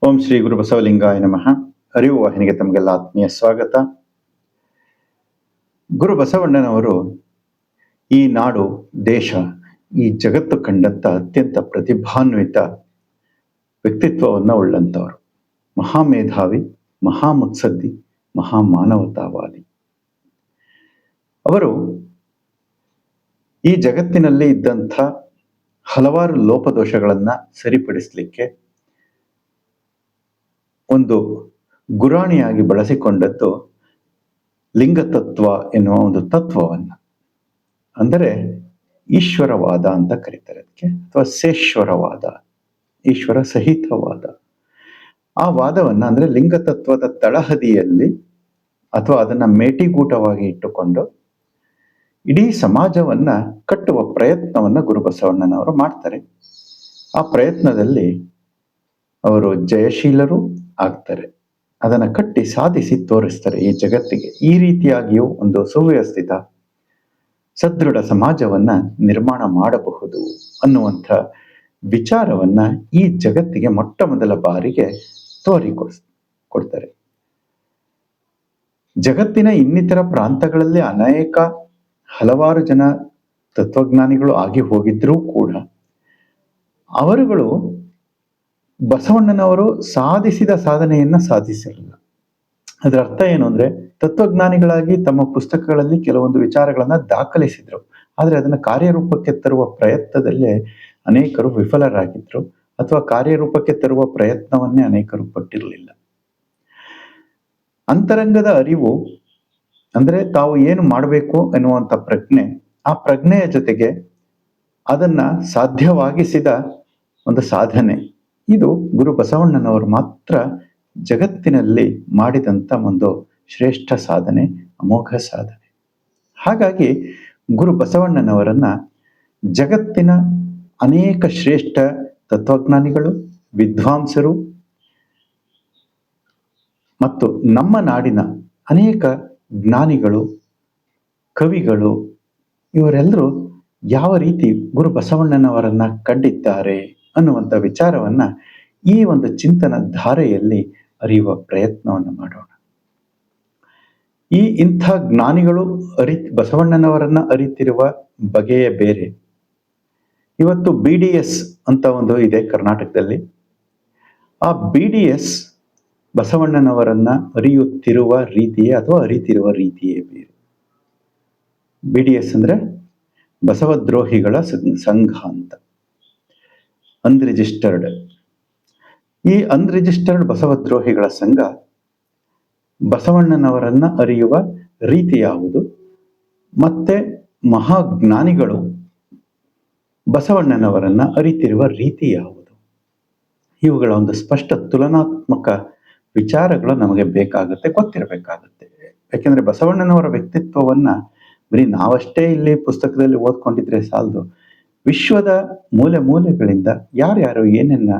ಓಂ ಶ್ರೀ ಗುರು ಬಸವಲಿಂಗಾಯ ನಮಃ. ಅರಿವು ವಾಹಿನಿಗೆ ತಮಗೆಲ್ಲ ಆತ್ಮೀಯ ಸ್ವಾಗತ. ಗುರು ಬಸವಣ್ಣನವರು ಈ ನಾಡು, ದೇಶ, ಈ ಜಗತ್ತು ಕಂಡಂತ ಅತ್ಯಂತ ಪ್ರತಿಭಾನ್ವಿತ ವ್ಯಕ್ತಿತ್ವವನ್ನು ಉಳ್ಳಂಥವರು. ಮಹಾಮೇಧಾವಿ, ಮಹಾಮುತ್ಸದ್ದಿ, ಮಹಾಮಾನವತಾವಾದಿ. ಅವರು ಈ ಜಗತ್ತಿನಲ್ಲಿ ಇದ್ದಂಥ ಹಲವಾರು ಲೋಪದೋಷಗಳನ್ನ ಸರಿಪಡಿಸಲಿಕ್ಕೆ ಒಂದು ಗುರಾಣಿಯಾಗಿ ಬಳಸಿಕೊಂಡದ್ದು ಲಿಂಗತತ್ವ ಎನ್ನುವ ಒಂದು ತತ್ವವನ್ನು, ಅಂದರೆ ಈಶ್ವರವಾದ ಅಂತ ಕರೀತಾರೆ ಅದಕ್ಕೆ, ಅಥವಾ ಸೇಶ್ವರವಾದ, ಈಶ್ವರ ಸಹಿತವಾದ. ಆ ವಾದವನ್ನ ಅಂದ್ರೆ ಲಿಂಗತತ್ವದ ತಳಹದಿಯಲ್ಲಿ ಅಥವಾ ಅದನ್ನ ಮೇಟಿಗೂಟವಾಗಿ ಇಟ್ಟುಕೊಂಡು ಇಡೀ ಸಮಾಜವನ್ನ ಕಟ್ಟುವ ಪ್ರಯತ್ನವನ್ನ ಗುರು ಬಸವಣ್ಣನವರು ಮಾಡ್ತಾರೆ. ಆ ಪ್ರಯತ್ನದಲ್ಲಿ ಅವರು ಜಯಶೀಲರು ಆಗ್ತಾರೆ. ಅದನ್ನ ಕಟ್ಟಿ ಸಾಧಿಸಿ ತೋರಿಸ್ತಾರೆ ಈ ಜಗತ್ತಿಗೆ. ಈ ರೀತಿಯಾಗಿಯೂ ಒಂದು ಸುವ್ಯವಸ್ಥಿತ ಸದೃಢ ಸಮಾಜವನ್ನ ನಿರ್ಮಾಣ ಮಾಡಬಹುದು ಅನ್ನುವಂಥ ವಿಚಾರವನ್ನ ಈ ಜಗತ್ತಿಗೆ ಮೊಟ್ಟ ಮೊದಲ ಬಾರಿಗೆ ಕೊಡ್ತಾರೆ. ಜಗತ್ತಿನ ಇನ್ನಿತರ ಪ್ರಾಂತಗಳಲ್ಲಿ ಹಲವಾರು ಜನ ತತ್ವಜ್ಞಾನಿಗಳು ಆಗಿ ಹೋಗಿದ್ರೂ ಕೂಡ ಅವರುಗಳು ಬಸವಣ್ಣನವರು ಸಾಧಿಸಿದ ಸಾಧನೆಯನ್ನ ಸಾಧಿಸಿರಲಿಲ್ಲ. ಅದರ ಅರ್ಥ ಏನು ಅಂದ್ರೆ, ತತ್ವಜ್ಞಾನಿಗಳಾಗಿ ತಮ್ಮ ಪುಸ್ತಕಗಳಲ್ಲಿ ಕೆಲವೊಂದು ವಿಚಾರಗಳನ್ನ ದಾಖಲಿಸಿದ್ರು, ಆದ್ರೆ ಅದನ್ನ ಕಾರ್ಯರೂಪಕ್ಕೆ ತರುವ ಪ್ರಯತ್ನದಲ್ಲೇ ಅನೇಕರು ವಿಫಲರಾಗಿದ್ರು, ಅಥವಾ ಕಾರ್ಯರೂಪಕ್ಕೆ ತರುವ ಪ್ರಯತ್ನವನ್ನೇ ಅನೇಕರು ಪಟ್ಟಿರಲಿಲ್ಲ. ಅಂತರಂಗದ ಅರಿವು ಅಂದ್ರೆ ತಾವು ಏನು ಮಾಡಬೇಕು ಎನ್ನುವಂತ ಪ್ರಜ್ಞೆ, ಆ ಪ್ರಜ್ಞೆಯ ಜೊತೆಗೆ ಅದನ್ನ ಸಾಧ್ಯವಾಗಿಸಿದ ಒಂದು ಸಾಧನೆ, ಇದು ಗುರು ಬಸವಣ್ಣನವರು ಮಾತ್ರ ಜಗತ್ತಿನಲ್ಲಿ ಮಾಡಿದಂಥ ಒಂದು ಶ್ರೇಷ್ಠ ಸಾಧನೆ, ಅಮೋಘ ಸಾಧನೆ. ಹಾಗಾಗಿ ಗುರು ಬಸವಣ್ಣನವರನ್ನ ಜಗತ್ತಿನ ಅನೇಕ ಶ್ರೇಷ್ಠ ತತ್ವಜ್ಞಾನಿಗಳು, ವಿದ್ವಾಂಸರು ಮತ್ತು ನಮ್ಮ ನಾಡಿನ ಅನೇಕ ಜ್ಞಾನಿಗಳು, ಕವಿಗಳು, ಇವರೆಲ್ಲರೂ ಯಾವ ರೀತಿ ಗುರು ಬಸವಣ್ಣನವರನ್ನ ಕಂಡಿದ್ದಾರೆ ಅನ್ನುವಂಥ ವಿಚಾರವನ್ನ ಈ ಒಂದು ಚಿಂತನ ಧಾರೆಯಲ್ಲಿ ಅರಿಯುವ ಪ್ರಯತ್ನವನ್ನು ಮಾಡೋಣ. ಇಂಥ ಜ್ಞಾನಿಗಳು ಬಸವಣ್ಣನವರನ್ನ ಅರಿತಿರುವ ಬಗೆಯೇ ಬೇರೆ. ಇವತ್ತು BDS ಅಂತ ಒಂದು ಇದೆ ಕರ್ನಾಟಕದಲ್ಲಿ. ಆ BDS ಬಸವಣ್ಣನವರನ್ನ ಅರಿಯುತ್ತಿರುವ ರೀತಿಯೇ ಅಥವಾ ಅರಿತಿರುವ ರೀತಿಯೇ ಬೇರೆ. BDS ಅಂದ್ರೆ ಬಸವದ್ರೋಹಿಗಳ ಸಂಘ ಅಂತ, ಅನ್ರಿಜಿಸ್ಟರ್ಡ್. ಈ ಅನ್ರಿಜಿಸ್ಟರ್ಡ್ ಬಸವದ್ರೋಹಿಗಳ ಸಂಘ ಬಸವಣ್ಣನವರನ್ನ ಅರಿಯುವ ರೀತಿ ಯಾವುದು, ಮತ್ತೆ ಮಹಾಜ್ಞಾನಿಗಳು ಬಸವಣ್ಣನವರನ್ನ ಅರಿತಿರುವ ರೀತಿ ಯಾವುದು, ಇವುಗಳ ಒಂದು ಸ್ಪಷ್ಟ ತುಲನಾತ್ಮಕ ವಿಚಾರಗಳು ನಮಗೆ ಬೇಕಾಗುತ್ತೆ, ಗೊತ್ತಿರಬೇಕಾಗುತ್ತೆ. ಯಾಕೆಂದ್ರೆ ಬಸವಣ್ಣನವರ ವ್ಯಕ್ತಿತ್ವವನ್ನ ಬರೀ ನಾವಷ್ಟೇ ಇಲ್ಲಿ ಪುಸ್ತಕದಲ್ಲಿ ಓದ್ಕೊಂಡಿದ್ರೆ ಸಾಲದು. ವಿಶ್ವದ ಮೂಲೆ ಮೂಲೆಗಳಿಂದ ಯಾರ್ಯಾರು ಏನನ್ನ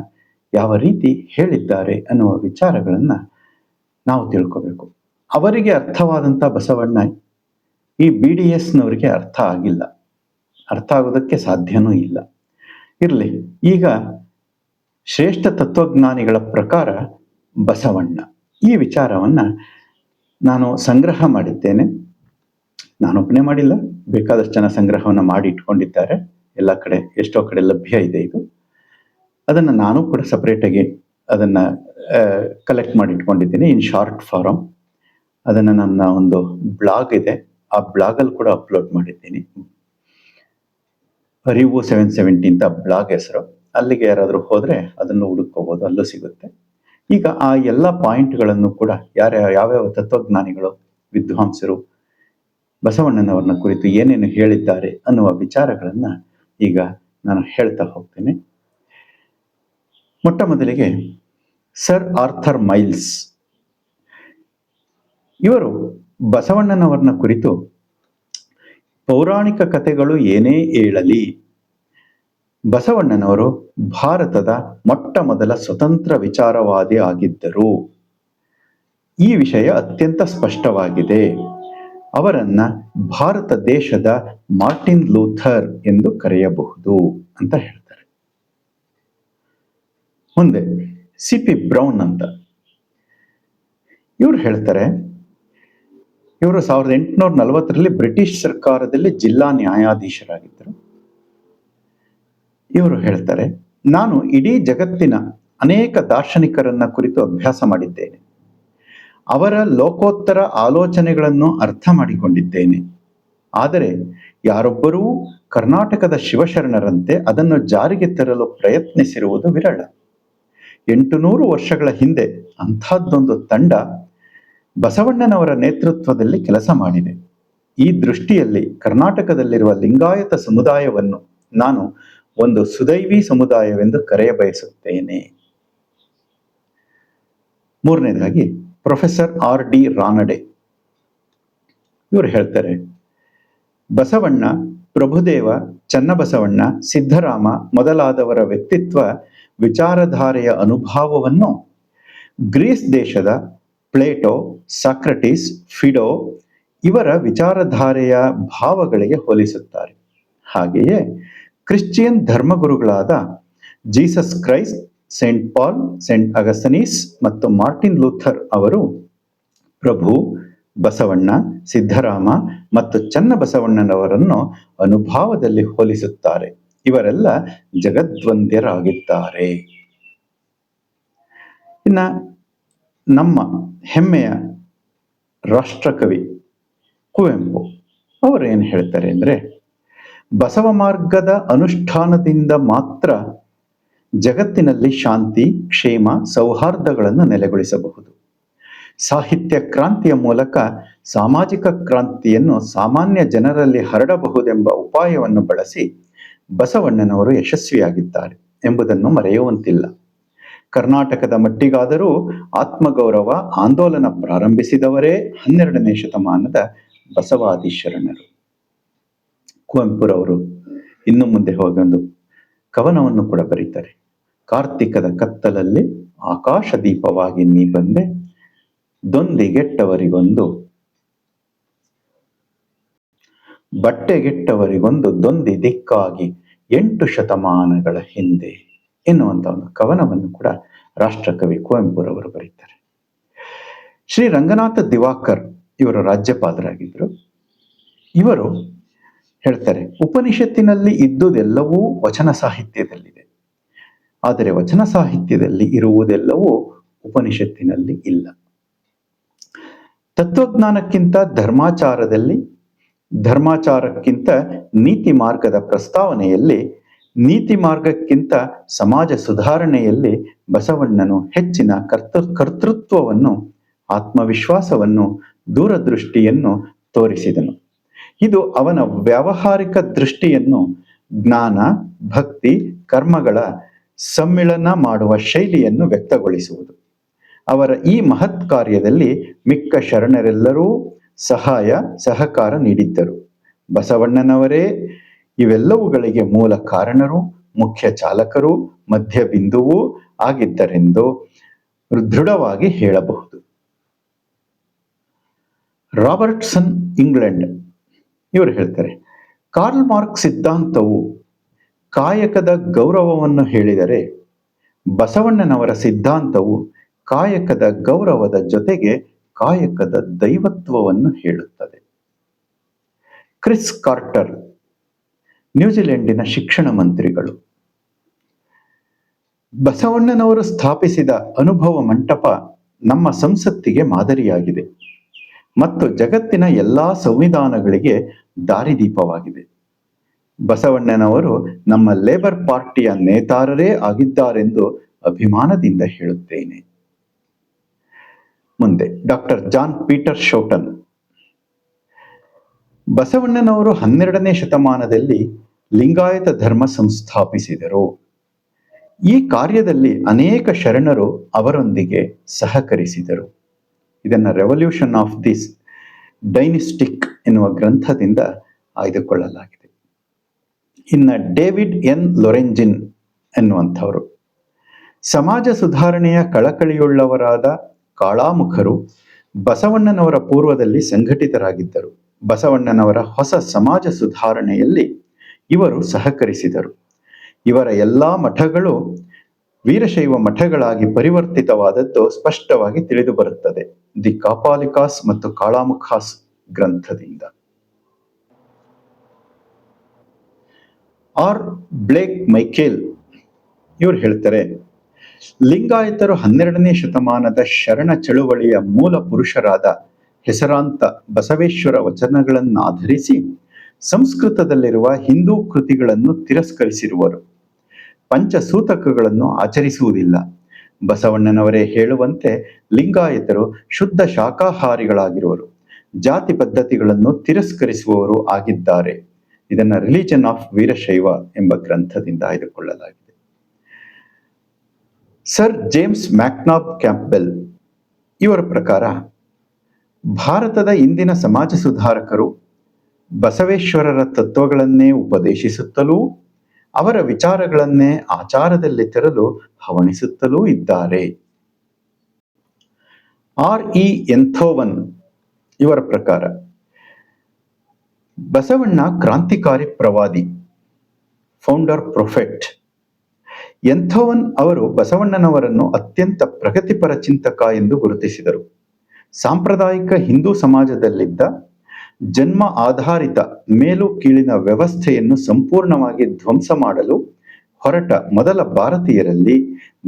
ಯಾವ ರೀತಿ ಹೇಳಿದ್ದಾರೆ ಅನ್ನುವ ವಿಚಾರಗಳನ್ನ ನಾವು ತಿಳ್ಕೋಬೇಕು. ಅವರಿಗೆ ಅರ್ಥವಾದಂಥ ಬಸವಣ್ಣ ಈ BDSನವರಿಗೆ ಅರ್ಥ ಆಗಿಲ್ಲ, ಅರ್ಥ ಆಗೋದಕ್ಕೆ ಸಾಧ್ಯನೂ ಇಲ್ಲ. ಇರಲಿ, ಈಗ ಶ್ರೇಷ್ಠ ತತ್ವಜ್ಞಾನಿಗಳ ಪ್ರಕಾರ ಬಸವಣ್ಣ, ಈ ವಿಚಾರವನ್ನ ನಾನು ಸಂಗ್ರಹ ಮಾಡಿದ್ದೇನೆ. ನಾನೊಬ್ಬನೇ ಮಾಡಿಲ್ಲ, ಬೇಕಾದಷ್ಟು ಜನ ಸಂಗ್ರಹವನ್ನು ಮಾಡಿ ಇಟ್ಕೊಂಡಿದ್ದಾರೆ. ಎಲ್ಲ ಕಡೆ, ಎಷ್ಟೋ ಕಡೆ ಲಭ್ಯ ಇದೆ ಇದು. ಅದನ್ನ ನಾನು ಕೂಡ ಸಪರೇಟಾಗಿ ಅದನ್ನ ಕಲೆಕ್ಟ್ ಮಾಡಿ ಇಟ್ಕೊಂಡಿದ್ದೀನಿ ಇನ್ ಶಾರ್ಟ್ ಫಾರಮ್. ಅದನ್ನ ನನ್ನ ಒಂದು ಬ್ಲಾಗ್ ಇದೆ, ಆ ಬ್ಲಾಗಲ್ಲಿ ಕೂಡ ಅಪ್ಲೋಡ್ ಮಾಡಿದ್ದೀನಿ. ಅರಿವು 770 ಅಂತ ಬ್ಲಾಗ್ ಹೆಸರು. ಅಲ್ಲಿಗೆ ಯಾರಾದರೂ ಹೋದ್ರೆ ಅದನ್ನು ಹುಡುಕೋಬಹುದು, ಅಲ್ಲೂ ಸಿಗುತ್ತೆ. ಈಗ ಆ ಎಲ್ಲ ಪಾಯಿಂಟ್ಗಳನ್ನು ಕೂಡ ಯಾವ್ಯಾವ ತತ್ವಜ್ಞಾನಿಗಳು, ವಿದ್ವಾಂಸರು ಬಸವಣ್ಣನವರನ್ನ ಕುರಿತು ಏನೇನು ಹೇಳಿದ್ದಾರೆ ಅನ್ನುವ ವಿಚಾರಗಳನ್ನ ಈಗ ನಾನು ಹೇಳ್ತಾ ಹೋಗ್ತೇನೆ. ಮೊಟ್ಟ ಮೊದಲಿಗೆ ಸರ್ ಆರ್ಥರ್ ಮೈಲ್ಸ್, ಇವರು ಬಸವಣ್ಣನವರನ್ನ ಕುರಿತು ಪೌರಾಣಿಕ ಕಥೆಗಳು ಏನೇ ಹೇಳಲಿ, ಬಸವಣ್ಣನವರು ಭಾರತದ ಮೊಟ್ಟ ಮೊದಲ ಸ್ವತಂತ್ರ ವಿಚಾರವಾದಿ ಆಗಿದ್ದರು. ಈ ವಿಷಯ ಅತ್ಯಂತ ಸ್ಪಷ್ಟವಾಗಿದೆ. ಅವರನ್ನ ಭಾರತ ದೇಶದ ಮಾರ್ಟಿನ್ ಲೂಥರ್ ಎಂದು ಕರೆಯಬಹುದು ಅಂತ ಹೇಳ್ತಾರೆ. ಮುಂದೆ CP ಬ್ರೌನ್ ಅಂತ. ಇವರು ಹೇಳ್ತಾರೆ, ಇವರು 1840ರಲ್ಲಿ ಬ್ರಿಟಿಷ್ ಸರ್ಕಾರದಲ್ಲಿ ಜಿಲ್ಲಾ ನ್ಯಾಯಾಧೀಶರಾಗಿದ್ದರು. ಇವರು ಹೇಳ್ತಾರೆ, ನಾನು ಇಡೀ ಜಗತ್ತಿನ ಅನೇಕ ದಾರ್ಶನಿಕರನ್ನ ಕುರಿತು ಅಭ್ಯಾಸ ಮಾಡಿದ್ದೇನೆ. ಅವರ ಲೋಕೋತ್ತರ ಆಲೋಚನೆಗಳನ್ನು ಅರ್ಥ ಮಾಡಿಕೊಂಡಿದ್ದೇನೆ. ಆದರೆ ಯಾರೊಬ್ಬರೂ ಕರ್ನಾಟಕದ ಶಿವಶರಣರಂತೆ ಅದನ್ನು ಜಾರಿಗೆ ತರಲು ಪ್ರಯತ್ನಿಸಿರುವುದು ವಿರಳ. 800 ವರ್ಷಗಳ ಹಿಂದೆ ಅಂಥದ್ದೊಂದು ತಂಡ ಬಸವಣ್ಣನವರ ನೇತೃತ್ವದಲ್ಲಿ ಕೆಲಸ ಮಾಡಿದೆ. ಈ ದೃಷ್ಟಿಯಲ್ಲಿ ಕರ್ನಾಟಕದಲ್ಲಿರುವ ಲಿಂಗಾಯತ ಸಮುದಾಯವನ್ನು ನಾನು ಒಂದು ಸುದೈವಿ ಸಮುದಾಯವೆಂದು ಕರೆಯಬಯಸುತ್ತೇನೆ. ಮೂರನೇದಾಗಿ ಪ್ರೊಫೆಸರ್ RD ರಾನಡೆ. ಇವರು ಹೇಳ್ತಾರೆ, ಬಸವಣ್ಣ, ಪ್ರಭುದೇವ, ಚನ್ನಬಸವಣ್ಣ, ಸಿದ್ಧರಾಮ ಮೊದಲಾದವರ ವ್ಯಕ್ತಿತ್ವ ವಿಚಾರಧಾರೆಯ ಅನುಭವವನ್ನು ಗ್ರೀಸ್ ದೇಶದ ಪ್ಲೇಟೋ, ಸಾಕ್ರಟೀಸ್, ಫಿಡೋ ಇವರ ವಿಚಾರಧಾರೆಯ ಭಾವಗಳಿಗೆ ಹೋಲಿಸುತ್ತಾರೆ. ಹಾಗೆಯೇ ಕ್ರಿಶ್ಚಿಯನ್ ಧರ್ಮಗುರುಗಳಾದ Jesus Christ, Saint Paul, Saint Augustine ಮತ್ತು ಮಾರ್ಟಿನ್ ಲೂಥರ್ ಅವರು ಪ್ರಭು, ಬಸವಣ್ಣ, ಸಿದ್ಧರಾಮ ಮತ್ತು ಚನ್ನಬಸವಣ್ಣನವರನ್ನು ಅನುಭವದಲ್ಲಿ ಹೋಲಿಸುತ್ತಾರೆ. ಇವರೆಲ್ಲ ಜಗದ್ವಂದ್ಯರಾಗಿದ್ದಾರೆ. ಇನ್ನು ನಮ್ಮ ಹೆಮ್ಮೆಯ ರಾಷ್ಟ್ರಕವಿ ಕುವೆಂಪು ಅವರೇನು ಹೇಳ್ತಾರೆ ಅಂದರೆ, ಬಸವ ಮಾರ್ಗದ ಅನುಷ್ಠಾನದಿಂದ ಮಾತ್ರ ಜಗತ್ತಿನಲ್ಲಿ ಶಾಂತಿ, ಕ್ಷೇಮ, ಸೌಹಾರ್ದಗಳನ್ನು ನೆಲೆಗೊಳಿಸಬಹುದು. ಸಾಹಿತ್ಯ ಕ್ರಾಂತಿಯ ಮೂಲಕ ಸಾಮಾಜಿಕ ಕ್ರಾಂತಿಯನ್ನು ಸಾಮಾನ್ಯ ಜನರಲ್ಲಿ ಹರಡಬಹುದೆಂಬ ಉಪಾಯವನ್ನು ಬಳಸಿ ಬಸವಣ್ಣನವರು ಯಶಸ್ವಿಯಾಗಿದ್ದಾರೆ ಎಂಬುದನ್ನು ಮರೆಯುವಂತಿಲ್ಲ. ಕರ್ನಾಟಕದ ಮಟ್ಟಿಗಾದರೂ ಆತ್ಮಗೌರವ ಆಂದೋಲನ ಪ್ರಾರಂಭಿಸಿದವರೇ 12ನೇ ಶತಮಾನದ ಬಸವಾದಿ ಶರಣರು. ಕುವೆಂಪುರವರು ಇನ್ನು ಮುಂದೆ ಹೋಗಿ ಒಂದು ಕವನವನ್ನು ಕೂಡ ಬರೀತಾರೆ. ಕಾರ್ತಿಕದ ಕತ್ತಲಲ್ಲಿ ಆಕಾಶ ದೀಪವಾಗಿ ನೀ ಬಂದೆ, ದೊಂದಿಗೆಟ್ಟವರಿಗೊಂದು ಬಟ್ಟೆಗೆಟ್ಟವರಿಗೊಂದು ದೊಂದಿ ದಿಕ್ಕಾಗಿ 8 ಶತಮಾನಗಳ ಹಿಂದೆ ಎನ್ನುವಂತ ಒಂದು ಕವನವನ್ನು ಕೂಡ ರಾಷ್ಟ್ರಕವಿ ಕುವೆಂಪುರವರು ಬರೀತಾರೆ. ಶ್ರೀ ರಂಗನಾಥ ದಿವಾಕರ್ ಇವರು ರಾಜ್ಯಪಾಲರಾಗಿದ್ದರು. ಇವರು ಹೇಳ್ತಾರೆ, ಉಪನಿಷತ್ತಿನಲ್ಲಿ ಇದ್ದುದೆಲ್ಲವೂ ವಚನ ಸಾಹಿತ್ಯದಲ್ಲಿದೆ, ಆದರೆ ವಚನ ಸಾಹಿತ್ಯದಲ್ಲಿ ಇರುವುದೆಲ್ಲವೂ ಉಪನಿಷತ್ತಿನಲ್ಲಿ ಇಲ್ಲ. ತತ್ವಜ್ಞಾನಕ್ಕಿಂತ ಧರ್ಮಾಚಾರದಲ್ಲಿ, ಧರ್ಮಾಚಾರಕ್ಕಿಂತ ನೀತಿ ಮಾರ್ಗದ ಪ್ರಸ್ತಾವನೆಯಲ್ಲಿ, ನೀತಿ ಮಾರ್ಗಕ್ಕಿಂತ ಸಮಾಜ ಸುಧಾರಣೆಯಲ್ಲಿ ಬಸವಣ್ಣನು ಹೆಚ್ಚಿನ ಕರ್ತೃತ್ವವನ್ನು, ಆತ್ಮವಿಶ್ವಾಸವನ್ನು, ದೂರದೃಷ್ಟಿಯನ್ನು ತೋರಿಸಿದನು. ಇದು ಅವನ ವ್ಯಾವಹಾರಿಕ ದೃಷ್ಟಿಯನ್ನು ಜ್ಞಾನ, ಭಕ್ತಿ, ಕರ್ಮಗಳ ಸಮ್ಮಿಳನ ಮಾಡುವ ಶೈಲಿಯನ್ನು ವ್ಯಕ್ತಗೊಳಿಸುವುದು. ಅವರ ಈ ಮಹತ್ ಕಾರ್ಯದಲ್ಲಿ ಮಿಕ್ಕ ಶರಣರೆಲ್ಲರೂ ಸಹಾಯ ಸಹಕಾರ ನೀಡಿದ್ದರು. ಬಸವಣ್ಣನವರೇ ಇವೆಲ್ಲವುಗಳಿಗೆ ಮೂಲ ಕಾರಣರು, ಮುಖ್ಯ ಚಾಲಕರು, ಮಧ್ಯ ಬಿಂದುವೂ ಆಗಿದ್ದರೆಂದು ದೃಢವಾಗಿ ಹೇಳಬಹುದು. ರಾಬರ್ಟ್ಸನ್ ಇಂಗ್ಲೆಂಡ್ ಇವರು ಹೇಳ್ತಾರೆ, ಕಾರ್ಲ್ ಮಾರ್ಕ್ಸ್ ಸಿದ್ಧಾಂತವು ಕಾಯಕದ ಗೌರವವನ್ನು ಹೇಳಿದರೆ, ಬಸವಣ್ಣನವರ ಸಿದ್ಧಾಂತವು ಕಾಯಕದ ಗೌರವದ ಜೊತೆಗೆ ಕಾಯಕದ ದೈವತ್ವವನ್ನು ಹೇಳುತ್ತದೆ. ಕ್ರಿಸ್ ಕಾರ್ಟರ್ ನ್ಯೂಜಿಲೆಂಡಿನ ಶಿಕ್ಷಣ ಮಂತ್ರಿಗಳು. ಬಸವಣ್ಣನವರು ಸ್ಥಾಪಿಸಿದ ಅನುಭವ ಮಂಟಪ ನಮ್ಮ ಸಂಸತ್ತಿಗೆ ಮಾದರಿಯಾಗಿದೆ ಮತ್ತು ಜಗತ್ತಿನ ಎಲ್ಲಾ ಸಂವಿಧಾನಗಳಿಗೆ ದಾರಿದೀಪವಾಗಿದೆ. ಬಸವಣ್ಣನವರು ನಮ್ಮ ಲೇಬರ್ ಪಾರ್ಟಿಯ ನೇತಾರರೇ ಆಗಿದ್ದಾರೆಂದು ಅಭಿಮಾನದಿಂದ ಹೇಳುತ್ತೇನೆ. ಮುಂದೆ ಡಾಕ್ಟರ್ ಜಾನ್ ಪೀಟರ್ ಶೋಟನ್. ಬಸವಣ್ಣನವರು 12ನೇ ಶತಮಾನದಲ್ಲಿ ಲಿಂಗಾಯತ ಧರ್ಮ ಸಂಸ್ಥಾಪಿಸಿದರು. ಈ ಕಾರ್ಯದಲ್ಲಿ ಅನೇಕ ಶರಣರು ಅವರೊಂದಿಗೆ ಸಹಕರಿಸಿದರು. ಇದನ್ನು ರೆವಲ್ಯೂಷನ್ ಆಫ್ ದಿಸ್ ಡೈನಿಸ್ಟಿಕ್ ಎನ್ನುವ ಗ್ರಂಥದಿಂದ ಆಯ್ದುಕೊಳ್ಳಲಾಗಿದೆ. ಇನ್ನು ಡೇವಿಡ್ ಎನ್ ಲೊರೆಂಜಿನ್ ಎನ್ನುವಂಥವರು ಸಮಾಜ ಸುಧಾರಣೆಯ ಕಳಕಳಿಯುಳ್ಳವರಾದ ಕಾಳಾಮುಖರು ಬಸವಣ್ಣನವರ ಪೂರ್ವದಲ್ಲಿ ಸಂಘಟಿತರಾಗಿದ್ದರು. ಬಸವಣ್ಣನವರ ಹೊಸ ಸಮಾಜ ಸುಧಾರಣೆಯಲ್ಲಿ ಇವರು ಸಹಕರಿಸಿದರು. ಇವರ ಎಲ್ಲಾ ಮಠಗಳು ವೀರಶೈವ ಮಠಗಳಾಗಿ ಪರಿವರ್ತಿತವಾದದ್ದು ಸ್ಪಷ್ಟವಾಗಿ ತಿಳಿದು ಬರುತ್ತದೆ ದಿ ಕಾಪಾಲಿಕಾಸ್ ಮತ್ತು ಕಾಳಾಮುಖಾಸ್ ಗ್ರಂಥದಿಂದ. ಆರ್ ಬ್ಲೇಕ್ ಮೈಕೇಲ್ ಇವರು ಹೇಳ್ತಾರೆ, ಲಿಂಗಾಯತರು 12ನೇ ಶತಮಾನದ ಶರಣ ಚಳುವಳಿಯ ಮೂಲ ಪುರುಷರಾದ ಹೆಸರಾಂತ ಬಸವೇಶ್ವರ ವಚನಗಳನ್ನಾಧರಿಸಿ ಸಂಸ್ಕೃತದಲ್ಲಿರುವ ಹಿಂದೂ ಕೃತಿಗಳನ್ನು ತಿರಸ್ಕರಿಸಿರುವರು. ಪಂಚಸೂತಕಗಳನ್ನು ಆಚರಿಸುವುದಿಲ್ಲ. ಬಸವಣ್ಣನವರೇ ಹೇಳುವಂತೆ ಲಿಂಗಾಯತರು ಶುದ್ಧ ಶಾಕಾಹಾರಿಗಳಾಗಿರುವರು, ಜಾತಿ ಪದ್ಧತಿಗಳನ್ನು ತಿರಸ್ಕರಿಸುವವರು ಆಗಿದ್ದಾರೆ. ಇದನ್ನು ರಿಲಿಜನ್ ಆಫ್ ವೀರಶೈವ ಎಂಬ ಗ್ರಂಥದಿಂದ ಆಯ್ದುಕೊಳ್ಳಲಾಗಿದೆ. ಸರ್ ಜೇಮ್ಸ್ ಮ್ಯಾಕ್ನಾಬ್ ಕ್ಯಾಂಪ್ಬೆಲ್ ಇವರ ಪ್ರಕಾರ ಭಾರತದ ಇಂದಿನ ಸಮಾಜ ಸುಧಾರಕರು ಬಸವೇಶ್ವರರ ತತ್ವಗಳನ್ನೇ ಉಪದೇಶಿಸುತ್ತಲೂ ಅವರ ವಿಚಾರಗಳನ್ನೇ ಆಚಾರದಲ್ಲಿ ತರಲು ಹವಣಿಸುತ್ತಲೂ ಇದ್ದಾರೆ. ಆರ್ ಇ ಎಂಥೋವನ್ ಇವರ ಪ್ರಕಾರ ಬಸವಣ್ಣ ಕ್ರಾಂತಿಕಾರಿ ಪ್ರವಾದಿ, ಫೌಂಡರ್ ಪ್ರೊಫೆಟ್. ಎಂಥೋವನ್ ಅವರು ಬಸವಣ್ಣನವರನ್ನು ಅತ್ಯಂತ ಪ್ರಗತಿಪರ ಚಿಂತಕ ಎಂದು ಗುರುತಿಸಿದರು. ಸಾಂಪ್ರದಾಯಿಕ ಹಿಂದೂ ಸಮಾಜದಲ್ಲಿದ್ದ ಜನ್ಮ ಆಧಾರಿತ ಮೇಲು ಕೀಳಿನ ವ್ಯವಸ್ಥೆಯನ್ನು ಸಂಪೂರ್ಣವಾಗಿ ಧ್ವಂಸ ಮಾಡಲು ಹೊರಟ ಮೊದಲ ಭಾರತೀಯರಲ್ಲಿ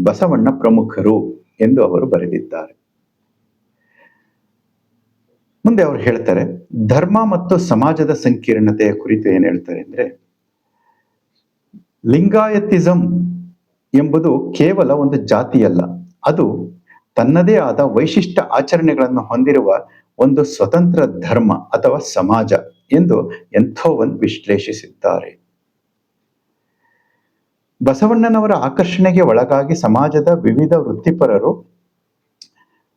ಬಸವಣ್ಣ ಪ್ರಮುಖರು ಎಂದು ಅವರು ಬರೆದಿದ್ದಾರೆ. ಮುಂದೆ ಅವರು ಹೇಳ್ತಾರೆ, ಧರ್ಮ ಮತ್ತು ಸಮಾಜದ ಸಂಕೀರ್ಣತೆಯ ಕುರಿತು ಏನ್ ಹೇಳ್ತಾರೆ ಅಂದ್ರೆ, ಲಿಂಗಾಯತಿಸಂ ಎಂಬುದು ಕೇವಲ ಒಂದು ಜಾತಿಯಲ್ಲ, ಅದು ತನ್ನದೇ ಆದ ವೈಶಿಷ್ಟ್ಯ ಆಚರಣೆಗಳನ್ನು ಹೊಂದಿರುವ ಒಂದು ಸ್ವತಂತ್ರ ಧರ್ಮ ಅಥವಾ ಸಮಾಜ ಎಂದು ಎಂಥೋವನ್ ವಿಶ್ಲೇಷಿಸಿದ್ದಾರೆ. ಬಸವಣ್ಣನವರ ಆಕರ್ಷಣೆಗೆ ಒಳಗಾಗಿ ಸಮಾಜದ ವಿವಿಧ ವೃತ್ತಿಪರರು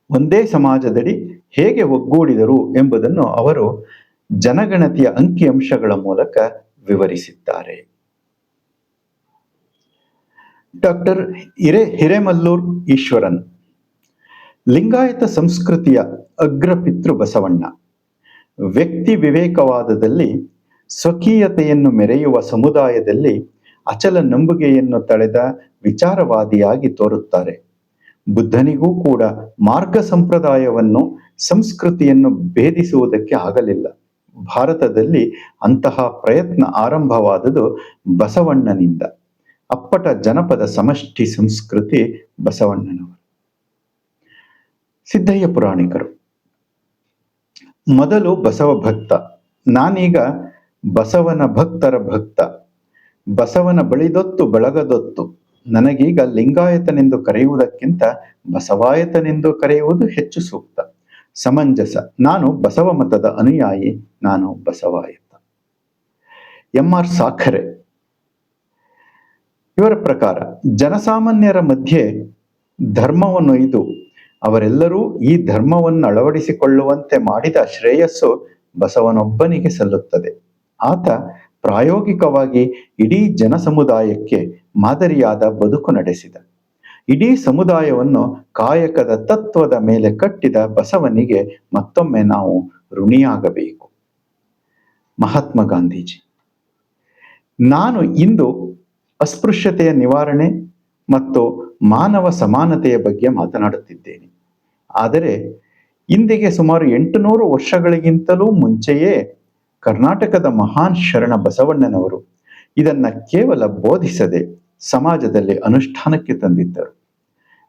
ಒಂದೇ ಸಮಾಜದಡಿ ಹೇಗೆ ಒಗ್ಗೂಡಿದರು ಎಂಬುದನ್ನು ಅವರು ಜನಗಣತಿಯ ಅಂಕಿಅಂಶಗಳ ಮೂಲಕ ವಿವರಿಸಿದ್ದಾರೆ. ಡಾಕ್ಟರ್ ಹಿರೇಮಲ್ಲೂರ್ ಈಶ್ವರನ್ ಲಿಂಗಾಯತ ಸಂಸ್ಕೃತಿಯ ಅಗ್ರಪಿತೃ ಬಸವಣ್ಣ ವ್ಯಕ್ತಿ ವಿವೇಕವಾದದಲ್ಲಿ ಸ್ವಕೀಯತೆಯನ್ನು ಮೆರೆಯುವ ಸಮುದಾಯದಲ್ಲಿ ಅಚಲ ನಂಬುಗೆಯನ್ನು ತಳೆದ ವಿಚಾರವಾದಿಯಾಗಿ ತೋರುತ್ತಾರೆ. ಬುದ್ಧನಿಗೂ ಕೂಡ ಮಾರ್ಗ ಸಂಪ್ರದಾಯವನ್ನು ಸಂಸ್ಕೃತಿಯನ್ನು ಭೇದಿಸುವುದಕ್ಕೆ ಆಗಲಿಲ್ಲ. ಭಾರತದಲ್ಲಿ ಅಂತಹ ಪ್ರಯತ್ನ ಆರಂಭವಾದುದು ಬಸವಣ್ಣನಿಂದ. ಅಪ್ಪಟ ಜನಪದ ಸಮಷ್ಟಿ ಸಂಸ್ಕೃತಿ ಬಸವಣ್ಣನವರು. ಸಿದ್ದಯ್ಯ ಪುರಾಣಿಕರು ಮೊದಲು ಬಸವ ಭಕ್ತ, ನಾನೀಗ ಬಸವನ ಭಕ್ತರ ಭಕ್ತ, ಬಸವನ ಬಳಿದೊತ್ತು ಬಳಗದೊತ್ತು, ನನಗೀಗ ಲಿಂಗಾಯತನೆಂದು ಕರೆಯುವುದಕ್ಕಿಂತ ಬಸವಾಯತನೆಂದು ಕರೆಯುವುದು ಹೆಚ್ಚು ಸೂಕ್ತ, ಸಮಂಜಸ, ನಾನು ಬಸವ ಮತದ ಅನುಯಾಯಿ, ನಾನು ಬಸವಾಯತ. ಎಂ ಆರ್ ಸಾಖರೆ ಇವರ ಪ್ರಕಾರ ಜನಸಾಮಾನ್ಯರ ಮಧ್ಯೆ ಧರ್ಮವನ್ನೊಯ್ದು ಅವರೆಲ್ಲರೂ ಈ ಧರ್ಮವನ್ನು ಅಳವಡಿಸಿಕೊಳ್ಳುವಂತೆ ಮಾಡಿದ ಶ್ರೇಯಸ್ಸು ಬಸವನೊಬ್ಬನಿಗೆ ಸಲ್ಲುತ್ತದೆ. ಆತ ಪ್ರಾಯೋಗಿಕವಾಗಿ ಇಡೀ ಜನಸಮುದಾಯಕ್ಕೆ ಮಾದರಿಯಾದ ಬದುಕು ನಡೆಸಿದ. ಇಡೀ ಸಮುದಾಯವನ್ನು ಕಾಯಕದ ತತ್ವದ ಮೇಲೆ ಕಟ್ಟಿದ ಬಸವನಿಗೆ ಮತ್ತೊಮ್ಮೆ ನಾವು ಋಣಿಯಾಗಬೇಕು. ಮಹಾತ್ಮ ಗಾಂಧೀಜಿ, ನಾನು ಇಂದು ಅಸ್ಪೃಶ್ಯತೆಯ ನಿವಾರಣೆ ಮತ್ತು ಮಾನವ ಸಮಾನತೆಯ ಬಗ್ಗೆ ಮಾತನಾಡುತ್ತಿದ್ದೇನೆ. ಆದರೆ ಇಂದಿಗೆ ಸುಮಾರು 800 ವರ್ಷಗಳಿಗಿಂತಲೂ ಮುಂಚೆಯೇ ಕರ್ನಾಟಕದ ಮಹಾನ್ ಶರಣ ಬಸವಣ್ಣನವರು ಇದನ್ನ ಕೇವಲ ಬೋಧಿಸದೆ ಸಮಾಜದಲ್ಲಿ ಅನುಷ್ಠಾನಕ್ಕೆ ತಂದಿದ್ದರು.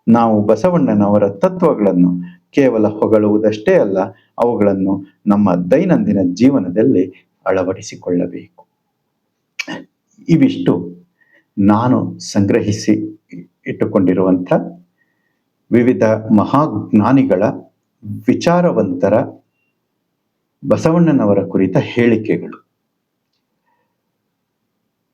ನಾವು ಬಸವಣ್ಣನವರ ತತ್ವಗಳನ್ನು ಕೇವಲ ಹೊಗಳುವುದಷ್ಟೇ ಅಲ್ಲ, ಅವುಗಳನ್ನು ನಮ್ಮ ದೈನಂದಿನ ಜೀವನದಲ್ಲಿ ಅಳವಡಿಸಿಕೊಳ್ಳಬೇಕು. ಇವಿಷ್ಟು ನಾನು ಸಂಗ್ರಹಿಸಿ ಇಟ್ಟುಕೊಂಡಿರುವಂಥ ವಿವಿಧ ಮಹಾಜ್ಞಾನಿಗಳ, ವಿಚಾರವಂತರ ಬಸವಣ್ಣನವರ ಕುರಿತ ಹೇಳಿಕೆಗಳು.